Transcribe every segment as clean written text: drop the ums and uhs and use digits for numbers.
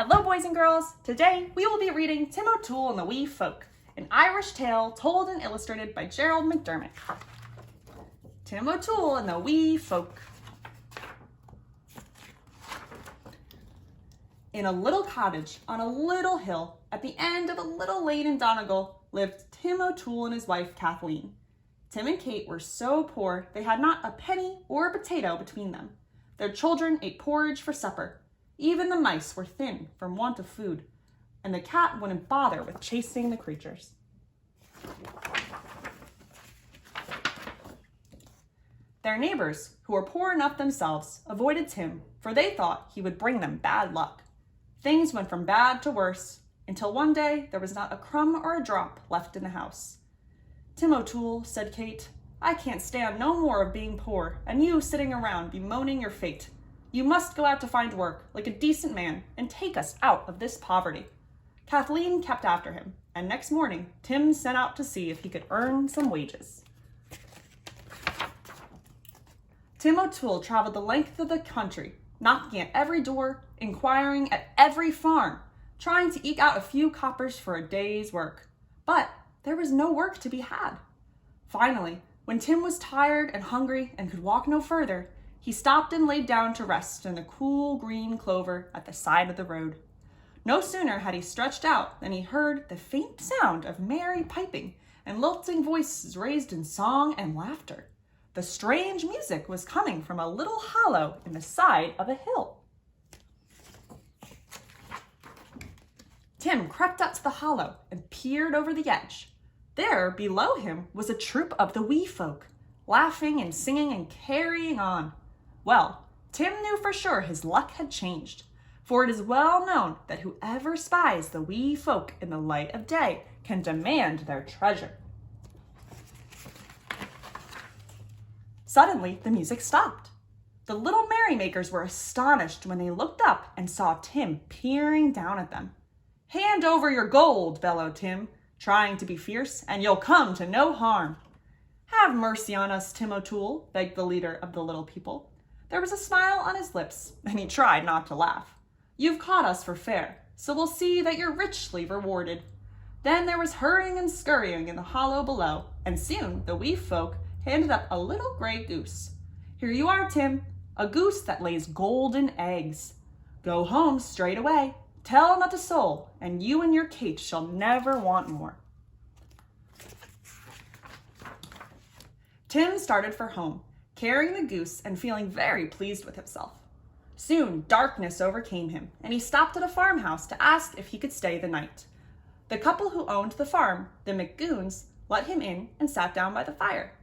Hello, boys and girls. Today, we will be reading Tim O'Toole and the Wee Folk, an Irish tale told and illustrated by Gerald McDermott. Tim O'Toole and the Wee Folk. In a little cottage on a little hill at the end of a little lane in Donegal lived Tim O'Toole and his wife Kathleen. Tim and Kate were so poor they had not a penny or a potato between them. Their children ate porridge for supper. Even the mice were thin from want of food, and the cat wouldn't bother with chasing the creatures. Their neighbors, who were poor enough themselves, avoided Tim, for they thought he would bring them bad luck. Things went from bad to worse, until one day there was not a crumb or a drop left in the house. "Tim O'Toole," said Kate, "I can't stand no more of being poor, and you sitting around bemoaning your fate. You must go out to find work, like a decent man, and take us out of this poverty." Kathleen kept after him, and next morning, Tim set out to see if he could earn some wages. Tim O'Toole traveled the length of the country, knocking at every door, inquiring at every farm, trying to eke out a few coppers for a day's work. But there was no work to be had. Finally, when Tim was tired and hungry and could walk no further, he stopped and laid down to rest in the cool green clover at the side of the road. No sooner had he stretched out than he heard the faint sound of merry piping and lilting voices raised in song and laughter. The strange music was coming from a little hollow in the side of a hill. Tim crept up to the hollow and peered over the edge. There, below him, was a troop of the wee folk, laughing and singing and carrying on. Well, Tim knew for sure his luck had changed, for it is well known that whoever spies the wee folk in the light of day can demand their treasure. Suddenly, the music stopped. The little merrymakers were astonished when they looked up and saw Tim peering down at them. "Hand over your gold," bellowed Tim, trying to be fierce, "and you'll come to no harm." "Have mercy on us, Tim O'Toole," begged the leader of the little people. There was a smile on his lips, and he tried not to laugh. "You've caught us for fair, so we'll see that you're richly rewarded." Then there was hurrying and scurrying in the hollow below, and soon the wee folk handed up a little gray goose. "Here you are, Tim, a goose that lays golden eggs. Go home straight away, tell not a soul, and you and your Kate shall never want more." Tim started for home, carrying the goose and feeling very pleased with himself. Soon, darkness overcame him, and he stopped at a farmhouse to ask if he could stay the night. The couple who owned the farm, the McGoons, let him in and sat down by the fire.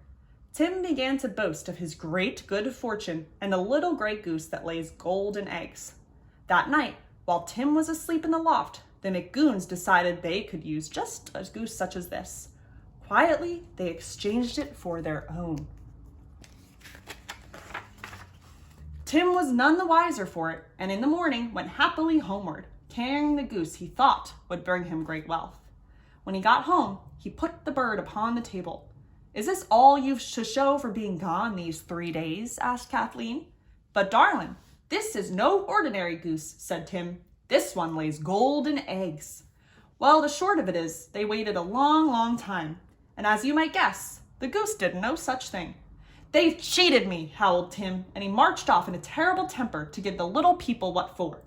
Tim began to boast of his great good fortune and the little gray goose that lays golden eggs. That night, while Tim was asleep in the loft, the McGoons decided they could use just a goose such as this. Quietly, they exchanged it for their own. Tim was none the wiser for it, and in the morning went happily homeward, carrying the goose he thought would bring him great wealth. When he got home, he put the bird upon the table. "Is this all you've to show for being gone these 3 days?" asked Kathleen. "But darling, this is no ordinary goose," said Tim. "This one lays golden eggs." Well, the short of it is, they waited a long, long time, and as you might guess, the goose did no such thing. "They've cheated me," howled Tim, and he marched off in a terrible temper to give the little people what for.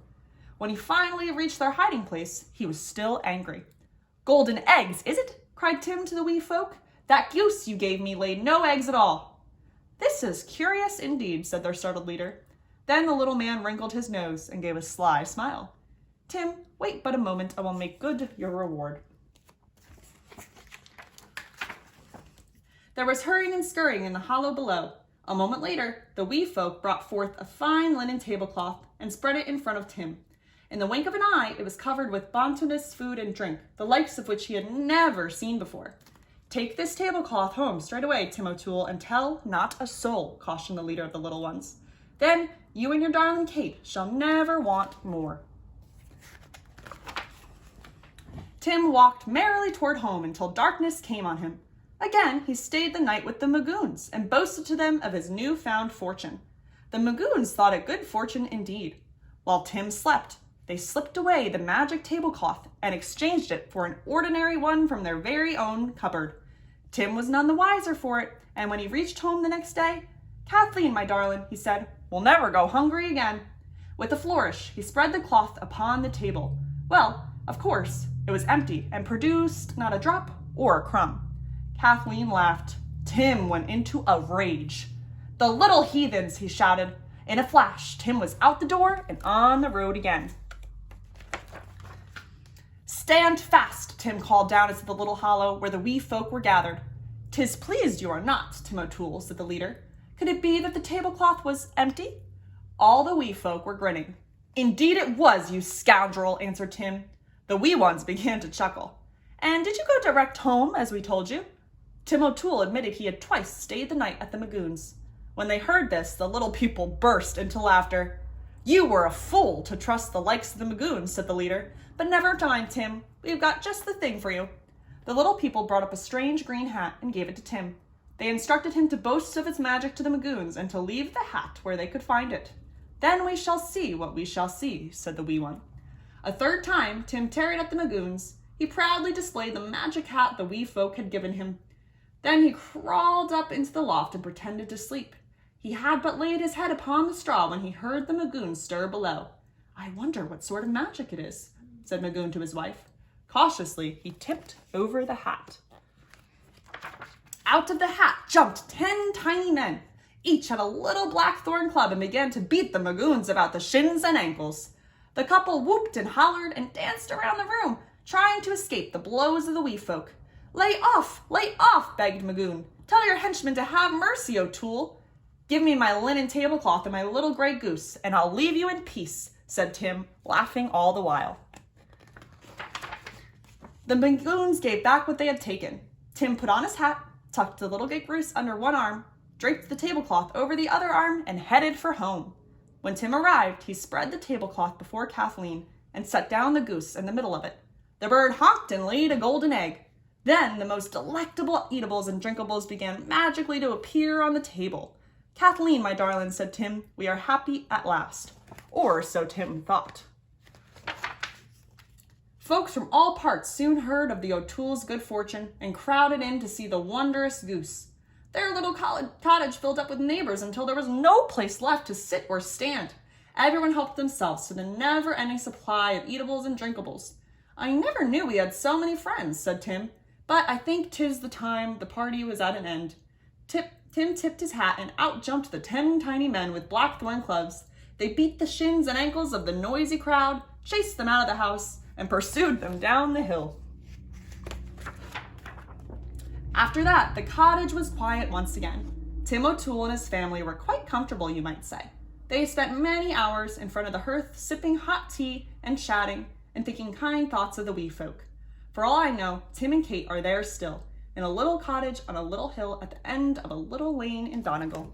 When he finally reached their hiding place, he was still angry. "Golden eggs, is it?" cried Tim to the wee folk. "That goose you gave me laid no eggs at all." "This is curious indeed," said their startled leader. Then the little man wrinkled his nose and gave a sly smile. "Tim, wait but a moment, I will make good your reward." There was hurrying and scurrying in the hollow below. A moment later, the wee folk brought forth a fine linen tablecloth and spread it in front of Tim. In the wink of an eye, it was covered with bounteous food and drink, the likes of which he had never seen before. "Take this tablecloth home straight away, Tim O'Toole, and tell not a soul," cautioned the leader of the little ones. "Then you and your darling Kate shall never want more." Tim walked merrily toward home until darkness came on him. Again, he stayed the night with the McGoons and boasted to them of his newfound fortune. The McGoons thought it good fortune indeed. While Tim slept, They slipped away the magic tablecloth and exchanged it for an ordinary one from their very own cupboard. Tim was none the wiser for it, and when he reached home the next day, "Kathleen, my darling," he said, "we'll never go hungry again." With a flourish, he spread the cloth upon the table. Well, of course, it was empty and produced not a drop or a crumb. Kathleen laughed. Tim went into a rage. "The little heathens," he shouted. In a flash, Tim was out the door and on the road again. "Stand fast," Tim called down into the little hollow where the wee folk were gathered. "'Tis pleased you are not, Tim O'Toole," said the leader. Could it be that the tablecloth was empty? All the wee folk were grinning. "Indeed it was, you scoundrel," answered Tim. The wee ones began to chuckle. "And did you go direct home, as we told you?" Tim O'Toole admitted he had twice stayed the night at the Magoons. When they heard this, the little people burst into laughter. "You were a fool to trust the likes of the Magoons," said the leader. "But never mind, Tim. We've got just the thing for you." The little people brought up a strange green hat and gave it to Tim. They instructed him to boast of its magic to the Magoons and to leave the hat where they could find it. "Then we shall see what we shall see," said the wee one. A third time, Tim tarried at the Magoons. He proudly displayed the magic hat the wee folk had given him. Then he crawled up into the loft and pretended to sleep. He had but laid his head upon the straw when he heard the Magoons stir below. "I wonder what sort of magic it is," said Magoon to his wife. Cautiously, he tipped over the hat. Out of the hat jumped 10 tiny men. Each had a little blackthorn club and began to beat the Magoons about the shins and ankles. The couple whooped and hollered and danced around the room, trying to escape the blows of the wee folk. Lay off, begged Magoon. "Tell your henchmen to have mercy, O'Toole." "Give me my linen tablecloth and my little gray goose, and I'll leave you in peace," said Tim, laughing all the while. The Magoons gave back what they had taken. Tim put on his hat, tucked the little gray goose under one arm, draped the tablecloth over the other arm, and headed for home. When Tim arrived, he spread the tablecloth before Kathleen and set down the goose in the middle of it. The bird honked and laid a golden egg. Then the most delectable eatables and drinkables began magically to appear on the table. "Kathleen, my darling," said Tim, "we are happy at last." Or so Tim thought. Folks from all parts soon heard of the O'Toole's good fortune and crowded in to see the wondrous goose. Their little cottage filled up with neighbors until there was no place left to sit or stand. Everyone helped themselves to the never-ending supply of eatables and drinkables. "I never knew we had so many friends," said Tim, "but I think 'tis the time the party was at an end." Tim tipped his hat and out jumped the 10 tiny men with blackthorn clubs. They beat the shins and ankles of the noisy crowd, chased them out of the house, and pursued them down the hill. After that, the cottage was quiet once again. Tim O'Toole and his family were quite comfortable, you might say. They spent many hours in front of the hearth sipping hot tea and chatting and thinking kind thoughts of the wee folk. For all I know, Tim and Kate are there still, in a little cottage on a little hill at the end of a little lane in Donegal.